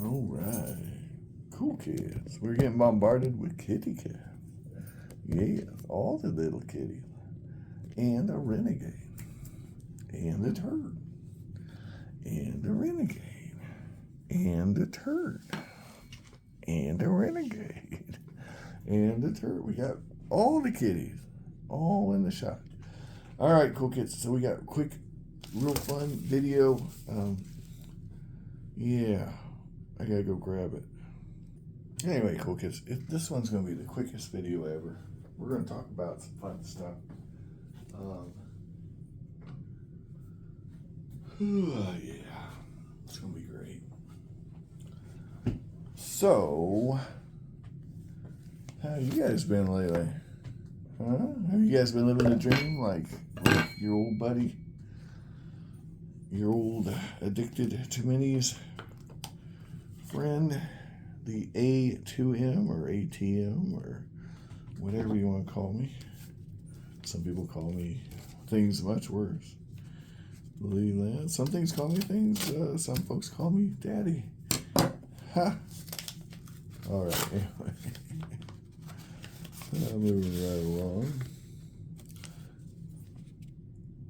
All right. Cool kids. We're getting bombarded with kitty cat. Yes, all the little kitties. And a renegade. And a turd. And a renegade. And a turd. And a renegade. And a turd. We got all the kitties. All in the shot. All right, cool kids. So we got a quick, real fun video. Yeah. I gotta go grab it. Anyway, cool kids, this one's gonna be the quickest video ever. We're gonna talk about some fun stuff. Yeah, it's gonna be great. So, how you guys been lately? Huh? Have you guys been living the dream like your old buddy, your old addicted to minis friend, the A2M or ATM or whatever you want to call me? Some people call me things much worse. Believe that. Some things call me things. Some folks call me daddy. Ha! All right. Anyway. Moving right along.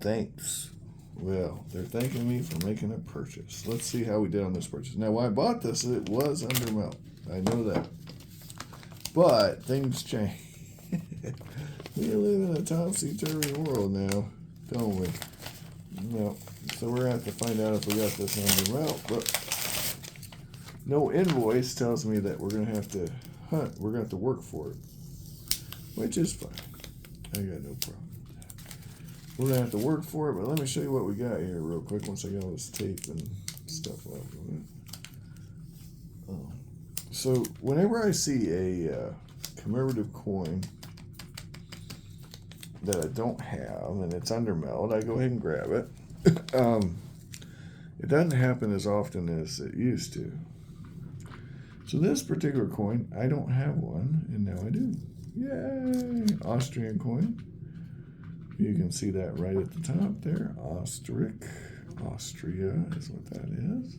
Thanks. Well, they're thanking me for making a purchase. Let's see how we did on this purchase. Now, when I bought this, it was under melt. I know that. But things change. We live in a topsy-turvy world now, don't we? No. So we're going to have to find out if we got this under melt. But no invoice tells me that we're going to have to hunt. We're going to have to work for it, which is fine. I got no problem. We're going to have to work for it, but let me show you what we got here real quick once I get all this tape and stuff up. So whenever I see a commemorative coin that I don't have and it's under melt, I go ahead and grab it. It doesn't happen as often as it used to. So this particular coin, I don't have one, and now I do. Yay! Austrian coin. You can see that right at the top there. Ostrich. Austria is what that is.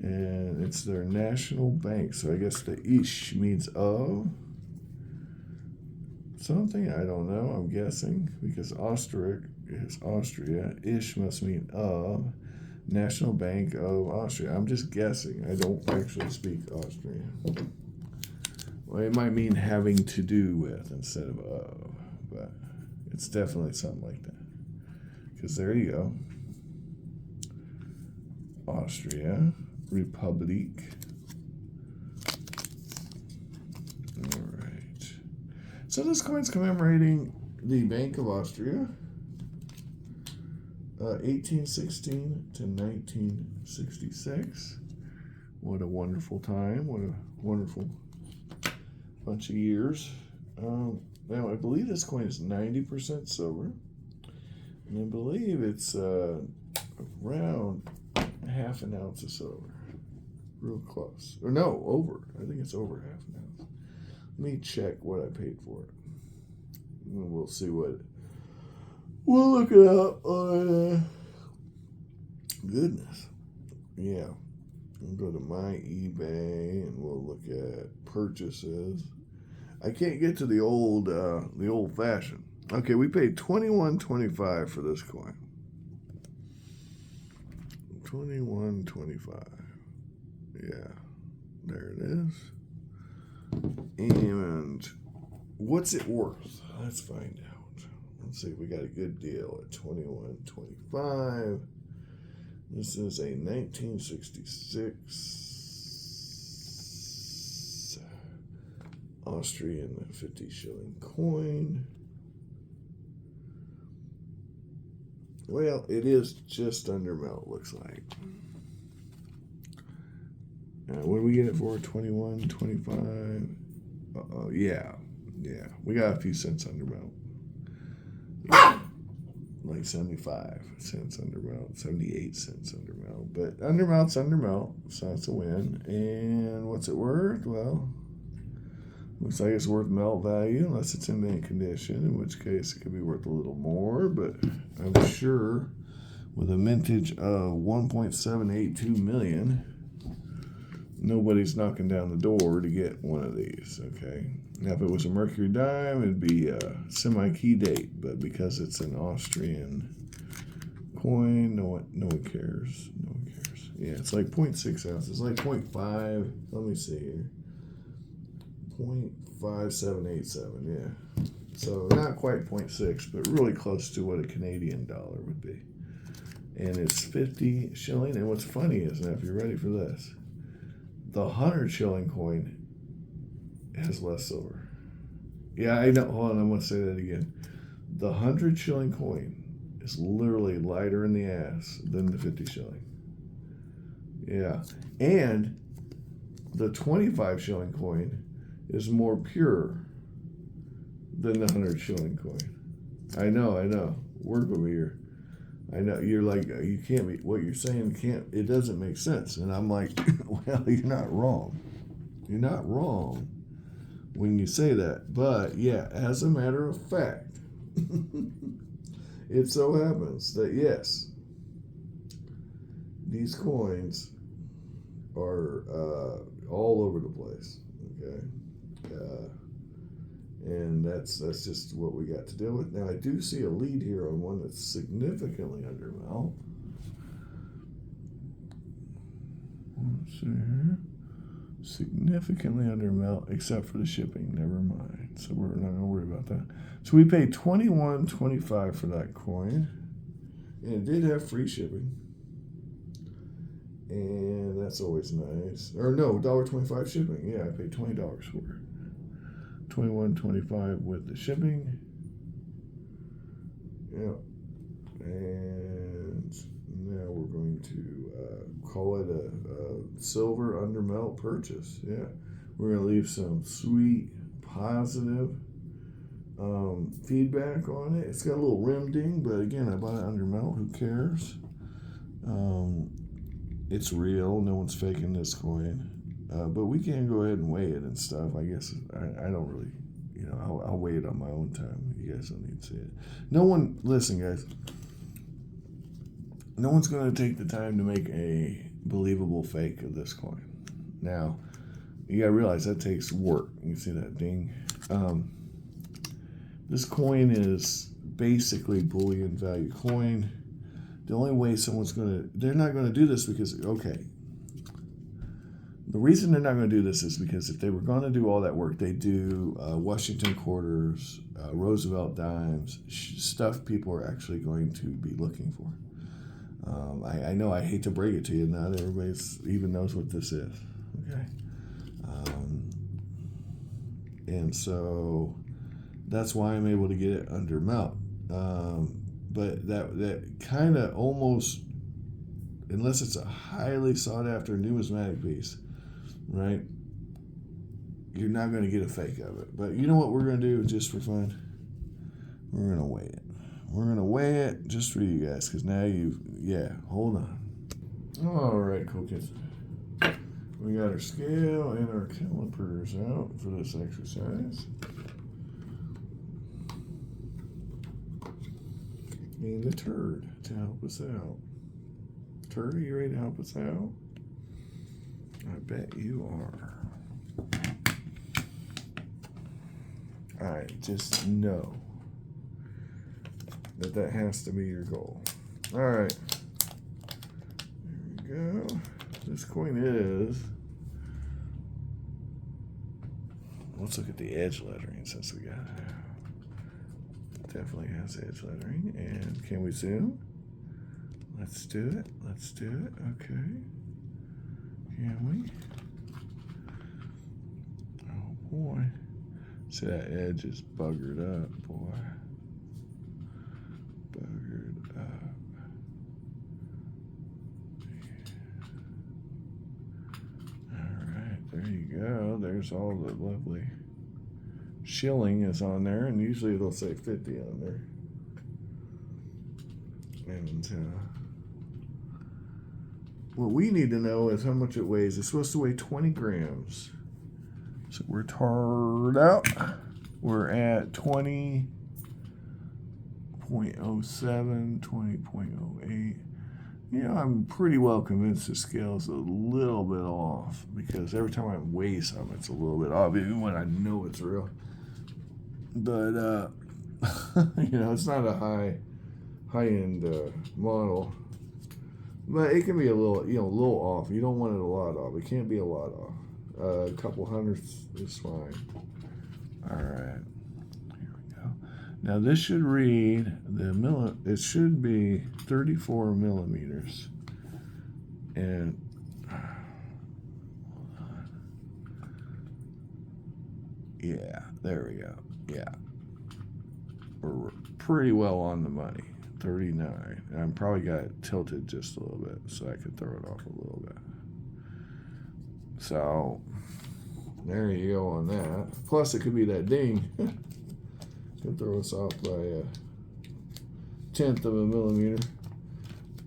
And it's their national bank. So I guess the ish means of something. I don't know. I'm guessing. Because Ostrich is Austria. Ish must mean of. National Bank of Austria. I'm just guessing. I don't actually speak Austrian. Well, it might mean having to do with instead of. But it's definitely something like that. Because there you go. Austria. Republic. All right. So this coin's commemorating the Bank of Austria. 1816 to 1966. What a wonderful time. What a wonderful bunch of years. Now, I believe this coin is 90% silver. And I believe it's around half an ounce of silver. Real close. Or no, over. I think it's over half an ounce. Let me check what I paid for it. And we'll see what... We'll look it up on... goodness. Yeah. We'll go to my eBay and we'll look at purchases. I can't get to the old fashioned. Okay, we paid $21.25 for this coin. $21.25. Yeah, there it is. And what's it worth? Let's find out. Let's see if we got a good deal at $21.25. This is a 1966 Austrian 50 shilling coin. Well, it is just under melt, looks like. What do we get it for? $21.25. Yeah. We got a few cents under melt. Yeah. Like 75 cents under melt, 78 cents under melt. But under melt's under melt, so that's a win. And what's it worth? Well, looks like it's worth melt value, unless it's in mint condition, in which case it could be worth a little more. But I'm sure with a mintage of 1.782 million, nobody's knocking down the door to get one of these, okay? Now, if it was a Mercury dime, it'd be a semi-key date, but because it's an Austrian coin, no one cares. No one cares. Yeah, it's like 0.6 ounces, like 0.5. Let me see here. 0.5787, yeah. So not quite 0.6, but really close to what a Canadian dollar would be. And it's 50 shilling. And what's funny is, now if you're ready for this, the 100 shilling coin has less silver. Yeah, I know. Hold on, I'm going to say that again. The 100 shilling coin is literally lighter in the ass than the 50 shilling. Yeah. And the 25 shilling coin is more pure than the 100 shilling coin. I know. Work over here. I know. You're like, you can't be, what you're saying it doesn't make sense. And I'm like, well, you're not wrong. You're not wrong when you say that. But yeah, as a matter of fact, it so happens that yes, these coins are all over the place. Okay. And that's just what we got to deal with. Now, I do see a lead here on one that's significantly under melt. Let's see here. Significantly under melt, except for the shipping. Never mind. So we're not going to worry about that. So we paid $21.25 for that coin. And it did have free shipping. And that's always nice. Or no, $1.25 shipping. Yeah, I paid $20 for it. $21.25 with the shipping. Yeah. And now we're going to call it a silver under melt purchase. Yeah. We're going to leave some sweet, positive feedback on it. It's got a little rim ding, but again, I bought it under melt. Who cares? It's real. No one's faking this coin. But we can go ahead and weigh it and stuff. I guess I don't really, I'll weigh it on my own time. You guys don't need to see it. Listen, guys. No one's going to take the time to make a believable fake of this coin. Now, you got to realize that takes work. You see that ding? This coin is basically bullion value coin. The only way they're not going to do this because, okay, the reason they're not going to do this is because if they were going to do all that work, they do Washington quarters, Roosevelt dimes, stuff people are actually going to be looking for. I know I hate to break it to you, not everybody even knows what this is. Okay, and so that's why I'm able to get it under melt. But that kind of almost, unless it's a highly sought after numismatic piece, right? You're not going to get a fake of it. But you know what we're going to do just for fun? We're going to weigh it. We're going to weigh it just for you guys because now hold on. All right, cool kids. We got our scale and our calipers out for this exercise. And the turd to help us out. Turd, are you ready to help us out? I bet you are. I just know that has to be your goal. All right. There we go. This coin is. Let's look at the edge lettering since we got it. Definitely has edge lettering. And can we zoom? Let's do it. Okay. Can we? Oh boy. See, that edge is buggered up, boy. Buggered up. Alright, there you go. There's all the lovely shilling is on there, and usually they'll say 50 on there. And what we need to know is how much it weighs. It's supposed to weigh 20 grams. So we're tarred out. We're at 20.07, 20.08, You know, I'm pretty well convinced the scale's a little bit off because every time I weigh something, it's a little bit off, even when I know it's real. But, you know, it's not a high-end model. But it can be a little, you know, a little off. You don't want it a lot off. It can't be a lot off. A couple hundredths is fine. All right. Here we go. Now this should read it should be 34 millimeters. And yeah, there we go. Yeah. We're pretty well on the money. 39. And I'm probably got it tilted just a little bit so I could throw it off a little bit. So there you go on that. Plus it could be that ding. Could throw us off by a 1/10 of a millimeter.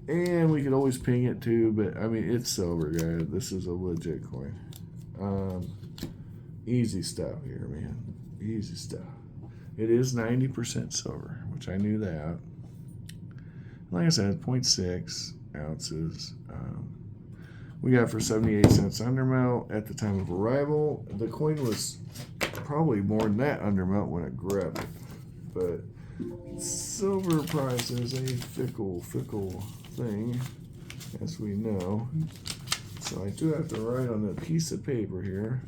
And we could always ping it too, but I mean it's silver, guys. This is a legit coin. Easy stuff here, man. Easy stuff. It is 90% silver, which I knew that. Like I said, 0.6 ounces. We got it for 78 cents undermelt at the time of arrival. The coin was probably more than that undermelt when I grabbed it. But silver price is a fickle thing, as we know. So I do have to write on a piece of paper here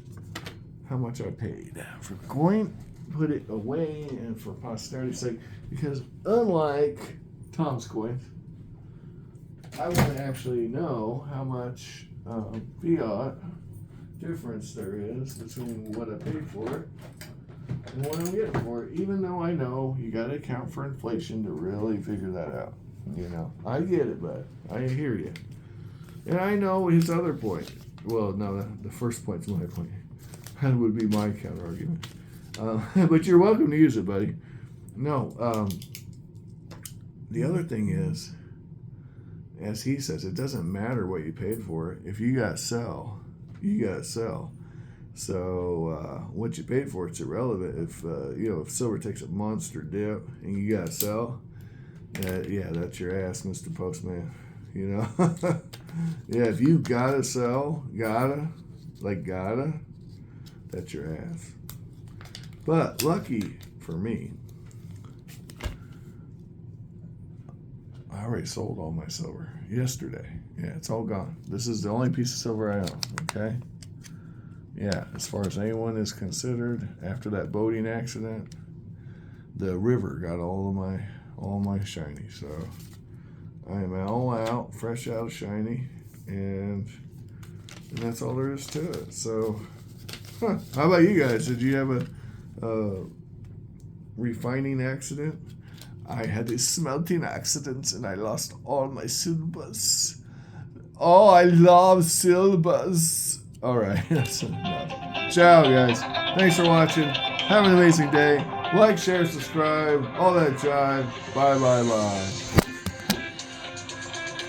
how much I paid for the coin. Put it away and for posterity's sake, because unlike Tom's coin, I want to actually know how much fiat difference there is between what I paid for it and what I'm getting for it. Even though I know you got to account for inflation to really figure that out. You know, I get it, but I hear you. And I know his other point. Well, no, the first point's my point. That would be my counter argument. But you're welcome to use it, buddy. No, the other thing is, as he says, it doesn't matter what you paid for it. If you got to sell, you got to sell. So what you paid for, it's irrelevant. If if silver takes a monster dip and you got to sell, yeah, that's your ass, Mr. Postman. You know, yeah. If you gotta sell, that's your ass. But lucky for me, I already sold all my silver yesterday. Yeah, it's all gone. This is the only piece of silver I own, okay? Yeah, as far as anyone is considered, after that boating accident, the river got all my shiny. So I am all out, fresh out of shiny, and that's all there is to it. So, how about you guys? Did you have a refining accident? I had a smelting accident and I lost all my silvers. Oh, I love silvers. All right, that's enough. Ciao, guys. Thanks for watching. Have an amazing day. Like, share, subscribe, all that jive. Bye, bye, bye.